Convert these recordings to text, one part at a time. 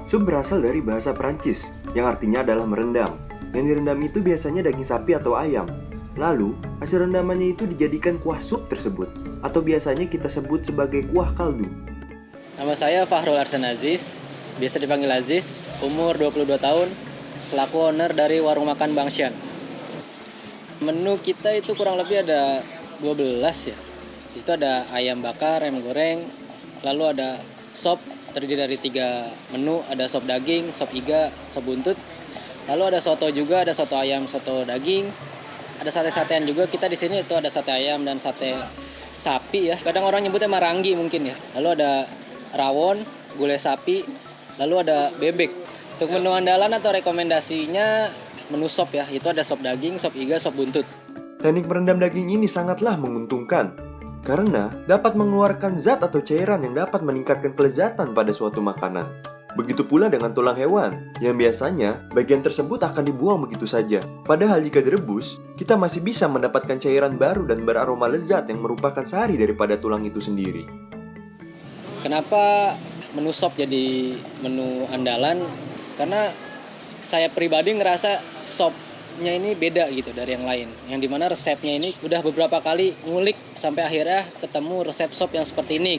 Sup berasal dari bahasa Prancis, yang artinya adalah merendam. Yang direndam itu biasanya daging sapi atau ayam. Lalu, hasil rendamannya itu dijadikan kuah sup tersebut, atau biasanya kita sebut sebagai kuah kaldu. Nama saya Fahrul Arsan Aziz, biasa dipanggil Aziz, umur 22 tahun, selaku owner dari warung makan Bangsyan. Menu kita itu kurang lebih ada 12 ya. Itu ada ayam bakar, ayam goreng, lalu ada sop terdiri dari 3 menu, ada sop daging, sop iga, sop buntut. Lalu ada soto juga, ada soto ayam, soto daging. Ada sate-satean juga, kita di sini itu ada sate ayam dan sate sapi ya. Kadang orang nyebutnya marangi mungkin ya. Lalu ada rawon, gulai sapi, lalu ada bebek. Untuk menu andalan atau rekomendasinya menu sop ya, itu ada sop daging, sop iga, sop buntut. Teknik merendam daging ini sangatlah menguntungkan, karena dapat mengeluarkan zat atau cairan yang dapat meningkatkan kelezatan pada suatu makanan. Begitu pula dengan tulang hewan, yang biasanya bagian tersebut akan dibuang begitu saja. Padahal jika direbus, kita masih bisa mendapatkan cairan baru dan beraroma lezat yang merupakan sari daripada tulang itu sendiri. Kenapa menu sop jadi menu andalan? Karena saya pribadi ngerasa sopnya ini beda gitu dari yang lain. Yang dimana resepnya ini udah beberapa kali ngulik sampai akhirnya ketemu resep sop yang seperti ini.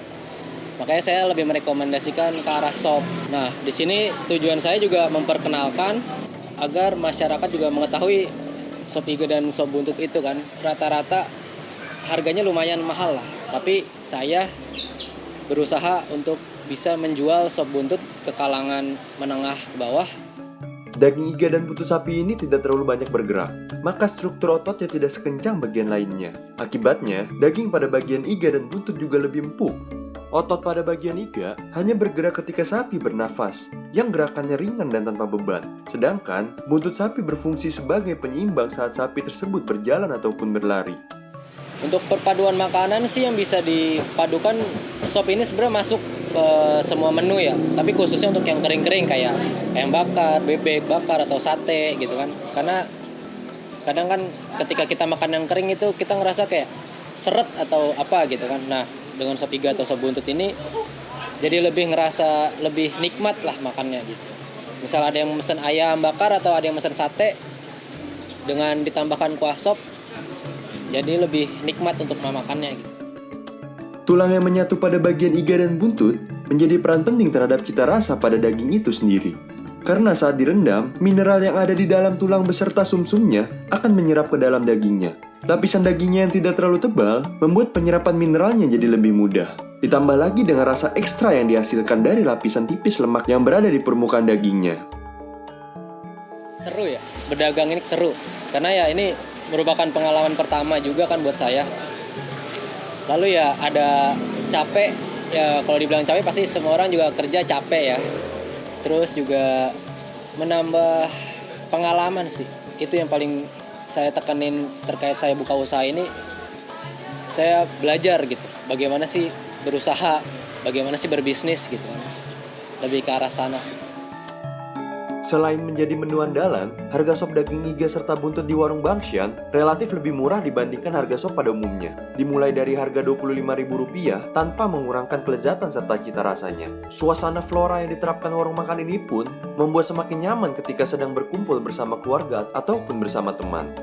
Makanya saya lebih merekomendasikan ke arah sop. Nah, di sini tujuan saya juga memperkenalkan agar masyarakat juga mengetahui sop iga dan sop buntut itu kan. Rata-rata harganya lumayan mahal lah. Tapi saya berusaha untuk bisa menjual sop buntut ke kalangan menengah ke bawah. Daging iga dan buntut sapi ini tidak terlalu banyak bergerak, maka struktur ototnya tidak sekencang bagian lainnya. Akibatnya, daging pada bagian iga dan buntut juga lebih empuk. Otot pada bagian iga hanya bergerak ketika sapi bernafas, yang gerakannya ringan dan tanpa beban. Sedangkan, buntut sapi berfungsi sebagai penyeimbang saat sapi tersebut berjalan ataupun berlari. Untuk perpaduan makanan sih yang bisa dipadukan, sop ini sebenarnya masuk ke semua menu ya. Tapi khususnya untuk yang kering-kering kayak ayam bakar, bebek bakar atau sate gitu kan. Karena kadang kan ketika kita makan yang kering itu kita ngerasa kayak seret atau apa gitu kan. Nah, dengan sop iga atau sop buntut ini jadi lebih ngerasa lebih nikmat lah makannya gitu. Misal ada yang mesen ayam bakar atau ada yang mesen sate dengan ditambahkan kuah sop, jadi lebih nikmat untuk memakannya gitu. Tulang yang menyatu pada bagian iga dan buntut menjadi peran penting terhadap cita rasa pada daging itu sendiri. Karena saat direndam, mineral yang ada di dalam tulang beserta sumsumnya akan menyerap ke dalam dagingnya. Lapisan dagingnya yang tidak terlalu tebal membuat penyerapan mineralnya jadi lebih mudah. Ditambah lagi dengan rasa ekstra yang dihasilkan dari lapisan tipis lemak yang berada di permukaan dagingnya. Seru ya, berdagang ini seru. Karena ya ini merupakan pengalaman pertama juga kan buat saya. Lalu ya ada capek, ya kalau dibilang capek pasti semua orang juga kerja capek ya. Terus juga menambah pengalaman sih. Itu yang paling saya tekanin terkait saya buka usaha ini. Saya belajar gitu, bagaimana sih berusaha, bagaimana sih berbisnis gitu kan. Lebih ke arah sana sih. Selain menjadi menu andalan, harga sop daging iga serta buntut di warung Bangsyan relatif lebih murah dibandingkan harga sop pada umumnya. Dimulai dari harga Rp25.000 tanpa mengurangkan kelezatan serta cita rasanya. Suasana flora yang diterapkan warung makan ini pun membuat semakin nyaman ketika sedang berkumpul bersama keluarga ataupun bersama teman.